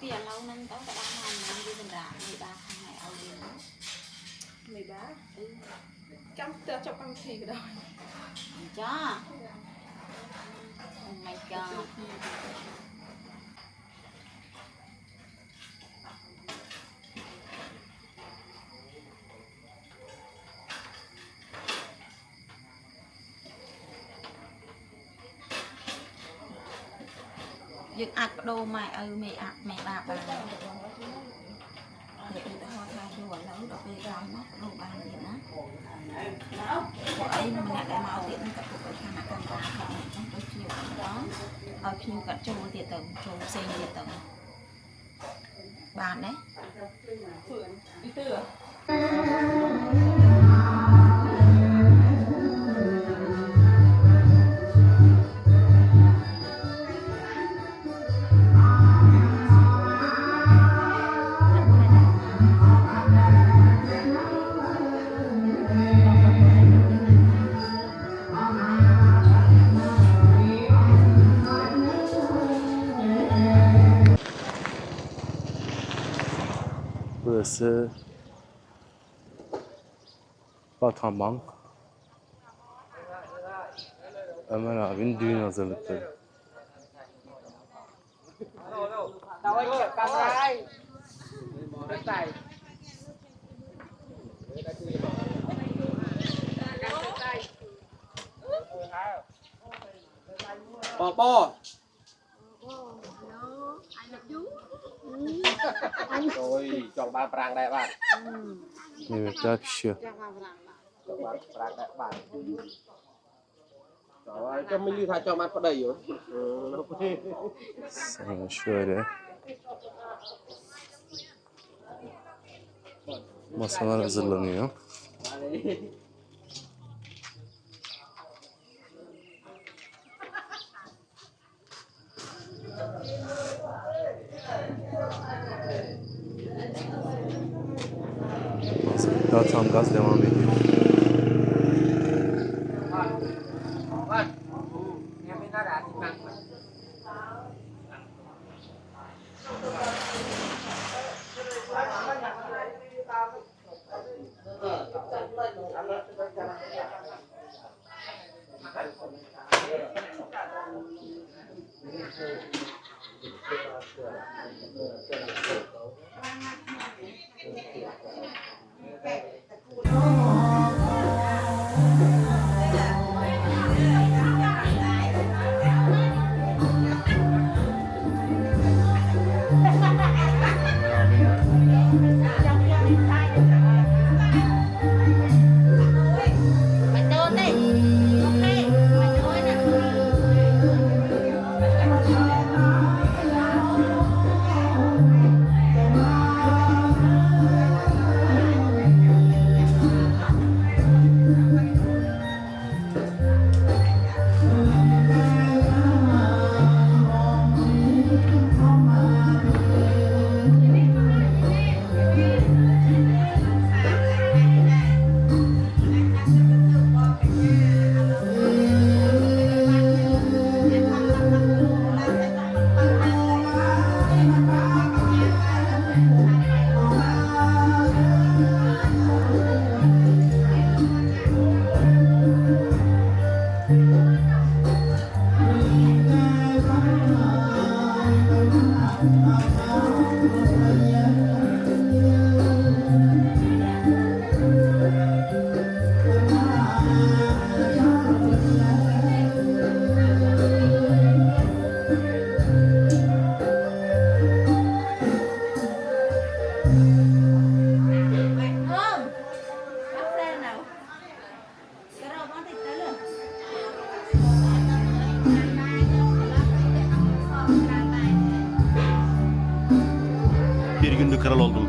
tiền lâu nên tao đã đang làm đi bình đã mười ba tháng ngày ao đến 13 trong con thì cái đòi cho oh my god dựng ạc đồ mày mẹ ạc mẹ bà để để hoa khai đồ lớn đồ bê gai nó đồ bàn gì đó của ấy mà lại lại mau tiện các cuộc cái thằng con bà không trong cái chiều đó ở chiều cả châu tiền tầng châu xây tiền tầng bàn đấy đi từ Burası Batambank. Ömer abinin düğün hazırlıkları. Popo. Rồi chọn ba prang đại bạn. Yemekler pişiyor. Chọn ba prang đại bạn. Rồi cho mình lưu thay cho mặt vào đây rồi. Sonra şöyle masalar hazırlanıyor. Hazırlıklar tam gaz devam ediyor. Bir günde kral oldum.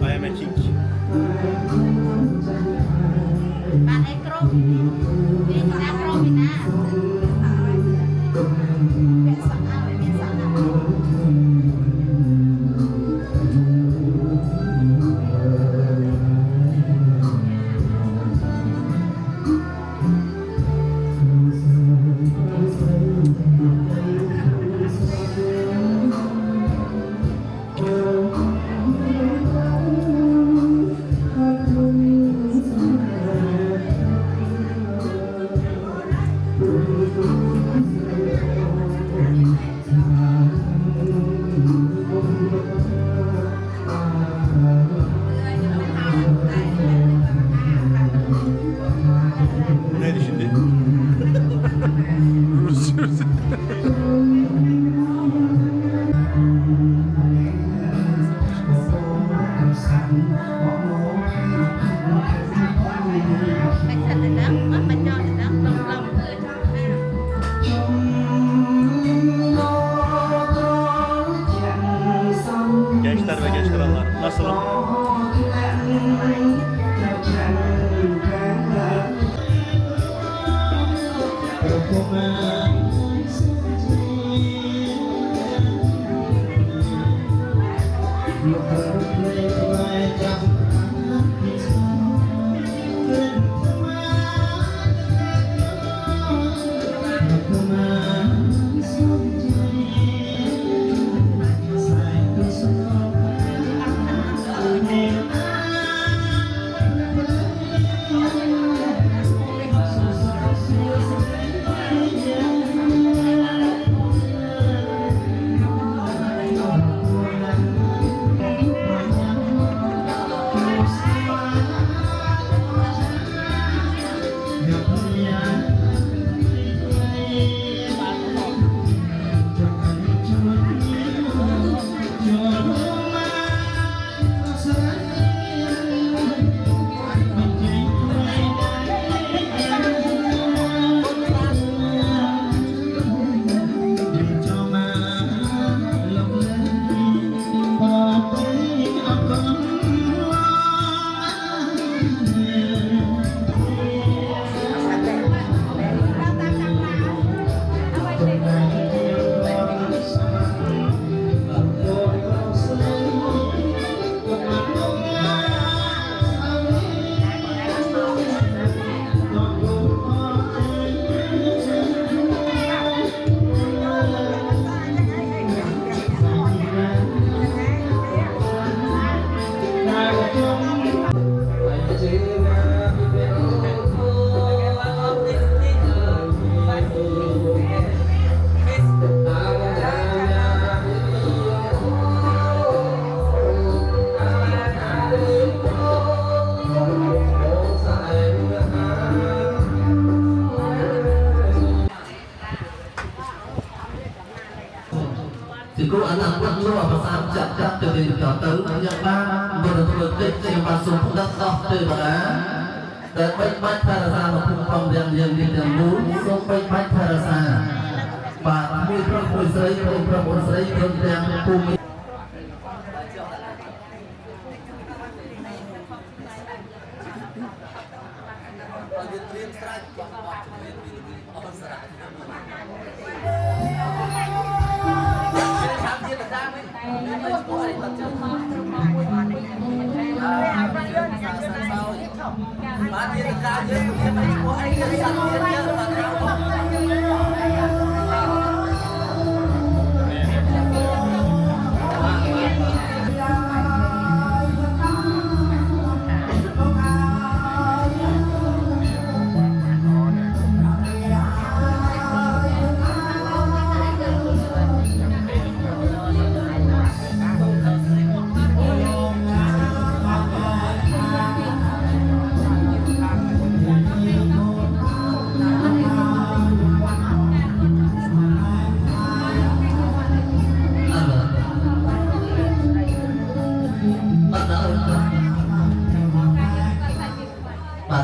I am a king. bạn ấy crom đi ra crom Việt Nam. Mẹ sợ nào, mẹ sợ nào. Gençler ve genç krallar. Nasılım? thì cô anh làm quất lúa và sao chặt chặt từ từ cho tới nhật ba vừa được tích trên bàn súng không đất to từ bà đá để bách bách thay ra mà không không đèn liền đi đèn núi xuống bách bách thay ra và mùi pro mùi giấy cơm đèn cùng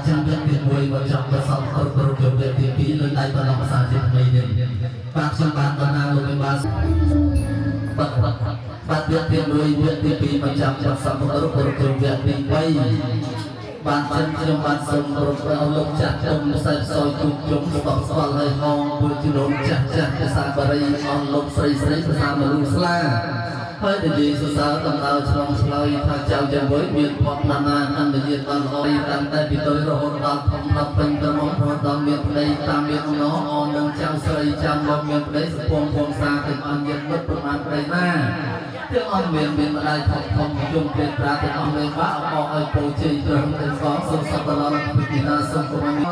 trong việc tiền mùi và trong cơ sở khởi cầu kiểu việc tiền kỹ lên tay và lòng xa trên mây đêm bác trong bàn toàn nào với ba bác việc tiền mùi việc tiền kỹ và trong cơ sở khởi cầu kiểu việc tiền quay bàn chân trong bàn sông rồi vào lục chặt trong sạch soi chúng bọc xoa hơi ngon vừa chịu đốn chặt cái sàn bờ đây on lục xây cái sàn bờ lục sla hơi để gì sự sao tầm tao trong lời thằng chào chân với miền hoặc nana ăn để diệt toàn hỏi tăng tay bị tới rồi hôn tao không tập bên tâm mong hôn tao miền đây tam miền nó on nông trao xây trăm lòng miền đấy sự phong xa tình ăn diệt bất bất an đây na tiếng on miền đây không chung việt ra tình on lên bão bỏ ai bồi chi trường tình có sông sông tao là bị na sông của mình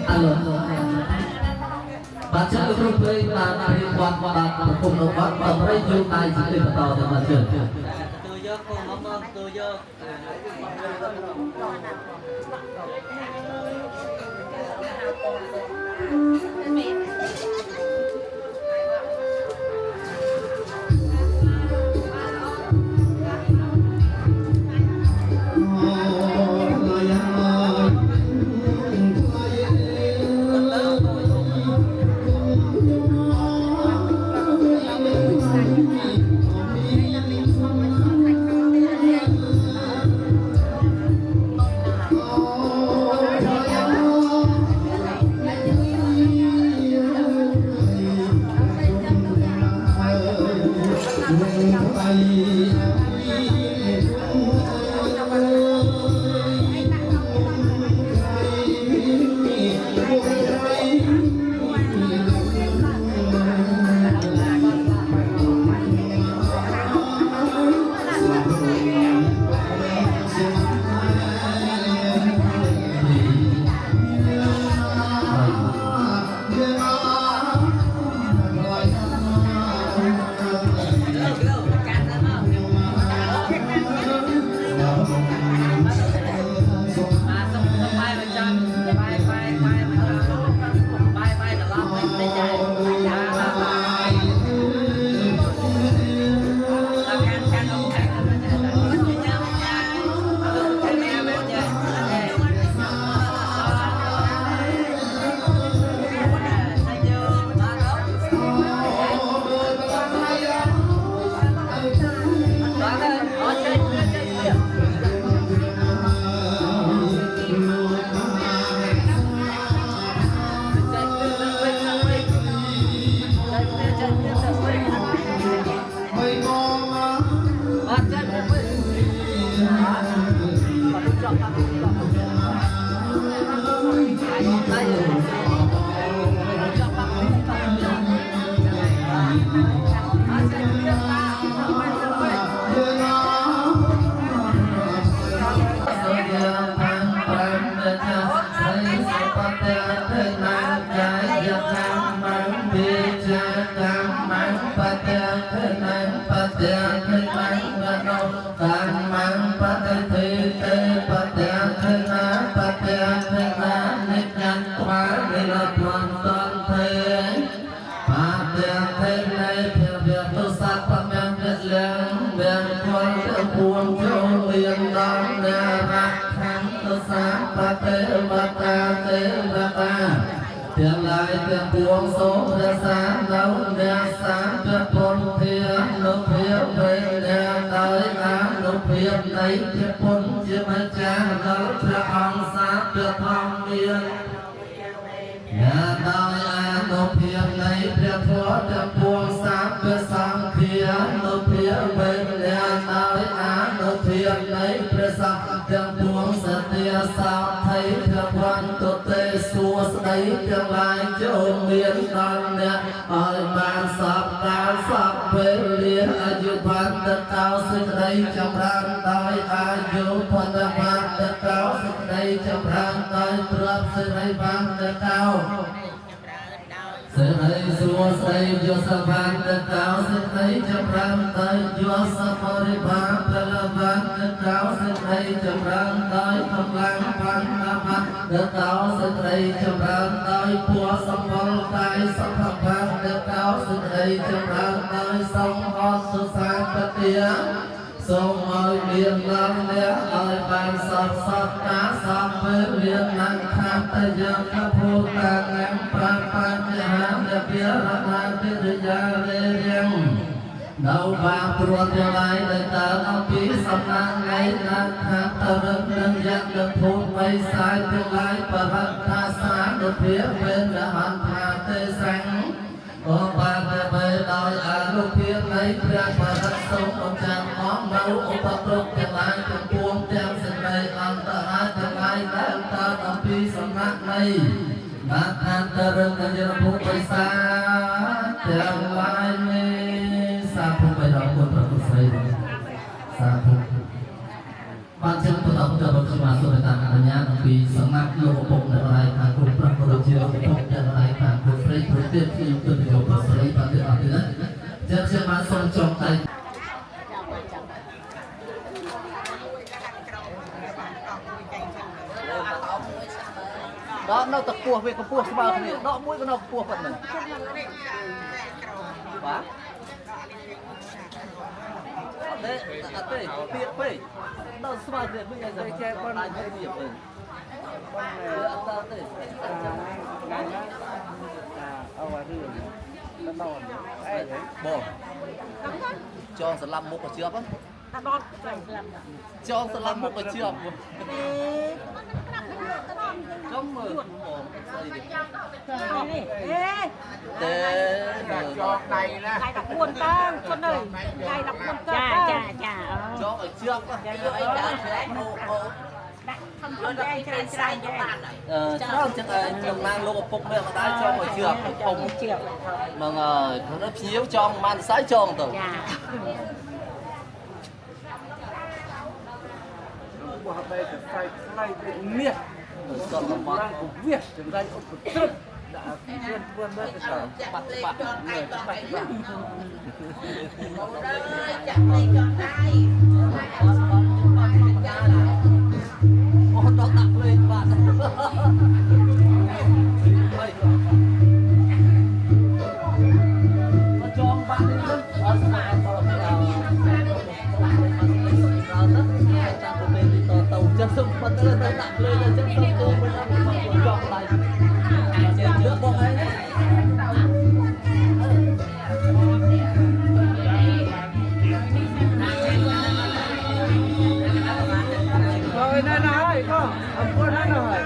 alo bạn chơi được play là đi quan bạn cùng đồng bạn và đây vô tay chỉ để tàu để mà chơi Tôi vô cùng mong tôi vô. Tiền lại tiền buông số ra sáng đấu ra sáng cho con thiên lúc hiệp về ra tới tháng lúc hiệp lấy cho con chưa mấy cha đấu ra ông sáng cho thông miên nhà tới an lúc hiệp lấy cho phó cho buông sáng cho sáng kia lúc hiệp về ra tới an lúc hiệp lấy cho sáng cho buông sẽ tia sao thấy cho quan tốt tê xua đấy cho lại chỗ miền đông nè ở bàn sập về liền ayu ban đất cao sinh đây trong ran tới ayu ban đất cao sinh đây trong ran tới trượt sinh đây ban đất cao sinh đây xua đây do sa ban đất cao sinh đây trong ran tới do sa pari ban đất cao sinh đây trong ran tới thâm lang ban đất cao sinh đây trong ran tới của sông bol tai sông thâm ban đất cao sinh đây trong ran tới sông hon su sang bát tía sông ơi miền nam nè ơi ban sập cá sập với miền nam tham tây dương các phu ta nam pan nhà nè phía nam phía gia riêng đầu vàng ruột cho lại đời ta ông ký sông nan ngày nan tham ta đơn giản được phun mây sai tương lai và hận tha xa được phía bên đã hận tha tê xanh có ba về đòi lúc phía lấy ra và đất sông ông chàng món nấu ông ta trục tương lai từng buông trang sinh này ông ta hai tương lai đã ông ta ông ký sông nan này bác than ta đơn giản được phun mây xa tương lai sa phung bài đó của สาธุบ้านเชิญตัวเราจะรับสมาสุนทานอัญญาปีสมัครโลกปกในรายการกลุ่มพระบรมเจ้าปกในรายการกลุ่มพระพุทธเจ้าที่อยู่ตัวเดียวประเสริฐปฏิบัตินั้นจะเชื่อมาทรงจงใจ đó nó tập cua về tập cua bao nhiêu đó mũi nó cua phần này quá đấy đấy tiệt phê nó bao nhiêu bây giờ chơi con này chơi nhiều rồi bò cho sờ lăm một cái chưa không cho sờ lăm một cái chưa trong mờ cho này nè Đây đọc buồn tang con ơi. Đây đọc buồn tang. chà cho ở trước nó chắc là chồng mang lô phục miệng ta cho ở trước ông mà nó phiếu cho mang sái cho từ Buat apa itu? Saya miah. Orang kubiah, jangan terus. Buat bắt bắt oh đó đặt lên bạn cho ông bạn đi luôn ở nhà tàu chân sông bắt tới đặt lên là chân sông tôi mới làm chọn lại nước bông ấy rồi này này con, ông có này rồi.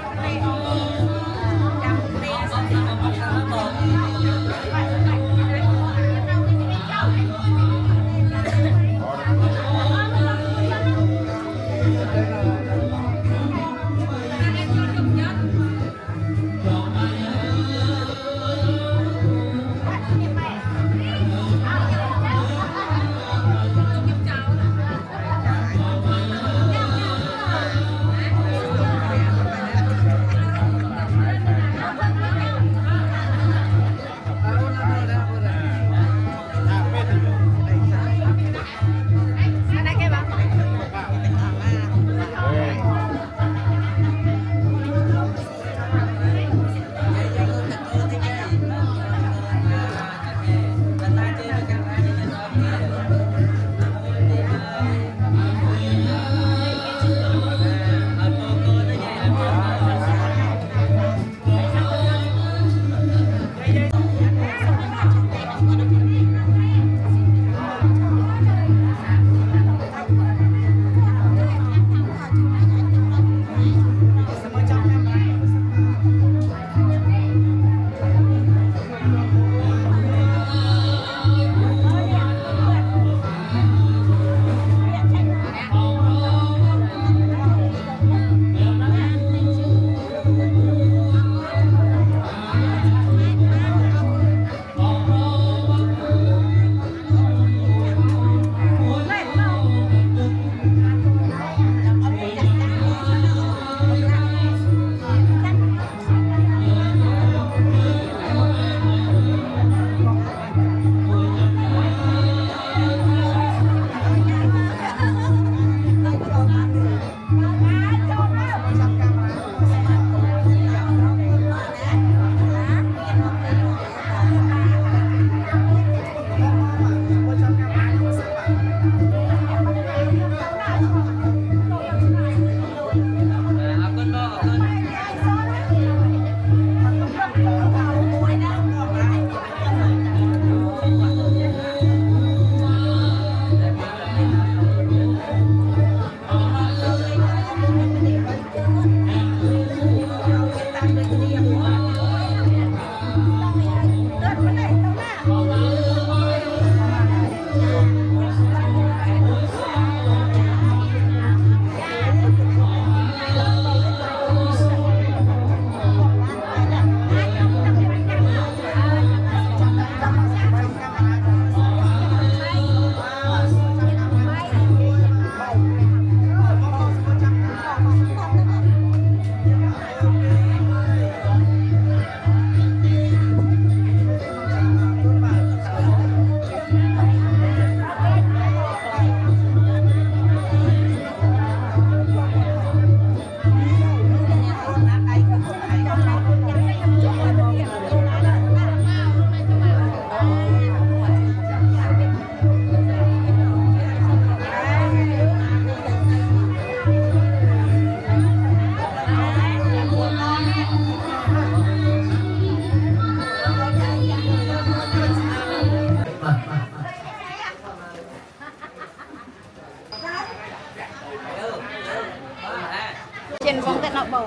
nó bò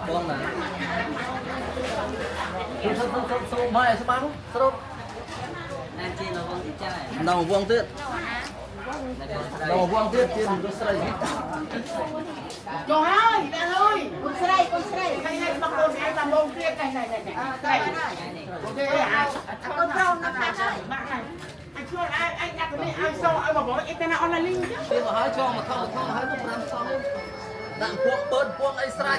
Buông nè. Sụp mai sụp bắn sụp. Đầu vuông tiết. Đầu vuông tiết trên một cái sợi. Trời ơi, mẹ ơi. con sợi Hay bác con ai làm bông tiết này. Ok con trâu nó khác đấy bạn này. Anh chưa anh đặt cái này ai so ai bảo ít tên nào online link chứ. Khi mà hái cho mà không hái một năm sau. Đặng cuộn bơn cuộn ấy sợi.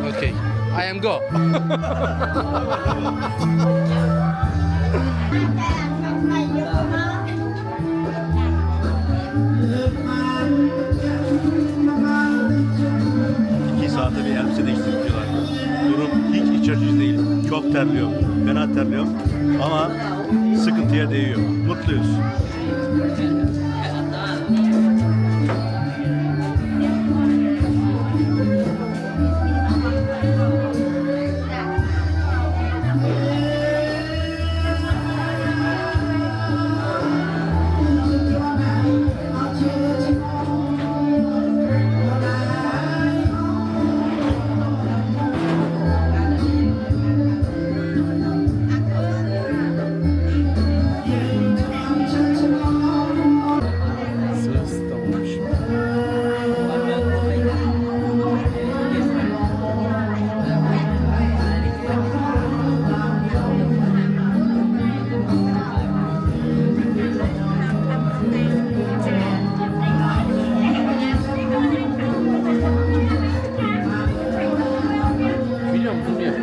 Okay, I am go. İki saate bir elbise değiştiriyorlar. Durum hiç iç açıcı değil. Çok terliyorum. Fena terliyorum. Ama sıkıntıya değiyor. Mutluyuz. Sırası tamammış. Biliyor musun? Bunu yapıyor.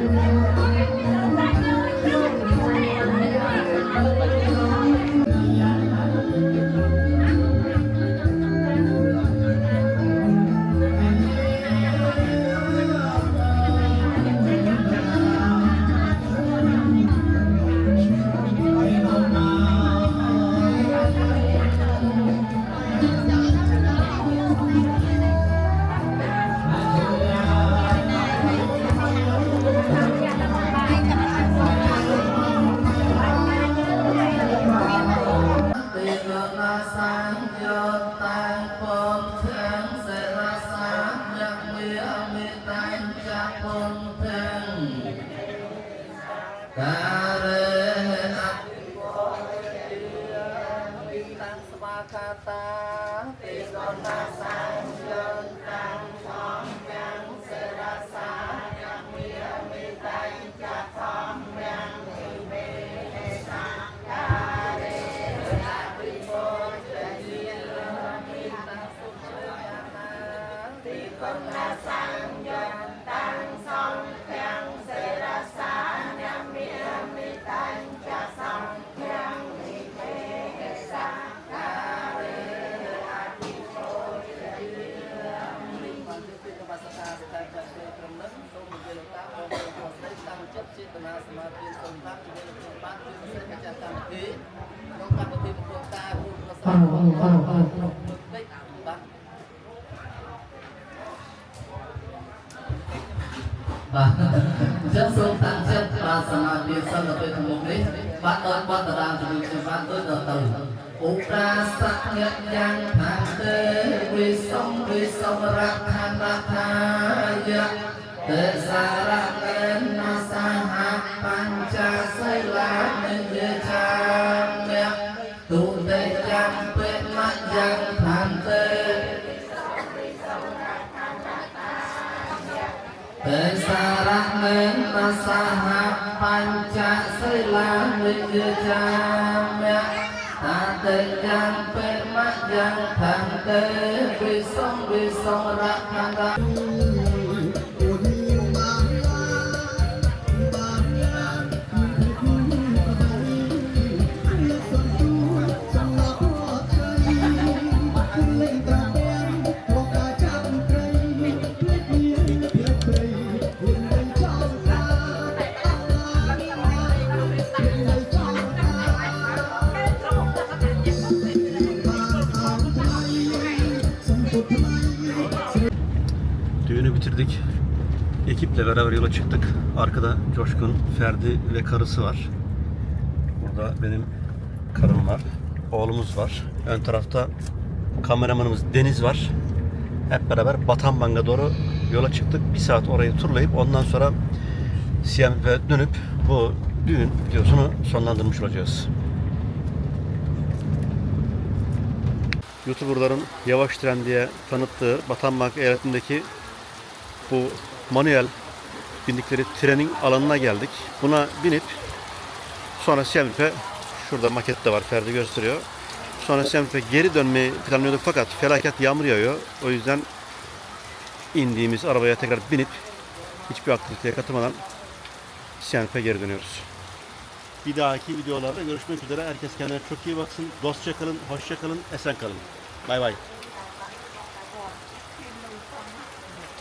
Chất số tăng chất và samadhi sân ở bên một lý bắt ơn quan tờ đàm thì mình bắt tới đợt từ Ura sắc nhật nhang thang tê vi sông rạc than rạc thaya tê sa rạc lên na sa hạ pancha say la nên dê chang mẹ tụ tê chang bệ mắt nhang than tê tê sa rạc lên na sa hạ pancha say la nên dê chang mẹ ta tê chang bệ mắt ยังทันเตวิสงรักขันดา Düğünü bitirdik. Ekiple beraber yola çıktık. Arkada Coşkun, Ferdi ve karısı var. Burada benim karım var. Oğlumuz var. Ön tarafta kameramanımız Deniz var. Hep beraber Batamban'a doğru yola çıktık. Bir saat orayı turlayıp ondan sonra Siem Reap'e dönüp bu düğün videosunu sonlandırmış olacağız. YouTuber'ların yavaş tren diye tanıttığı Batambank eyaletindeki bu manuel bindikleri trenin alanına geldik. Buna binip sonra Siem Reap'e, şurada maket de var, Ferdi gösteriyor. Sonra Siem Reap'e geri dönmeyi planlıyorduk fakat felaket yağmur yağıyor. O yüzden indiğimiz arabaya tekrar binip hiçbir aktiviteye katılmadan Siem Reap'e geri dönüyoruz. Bir dahaki videolarda görüşmek üzere. Herkes kendine çok iyi baksın. Dostça kalın, hoşça kalın, esen kalın. Bay bay.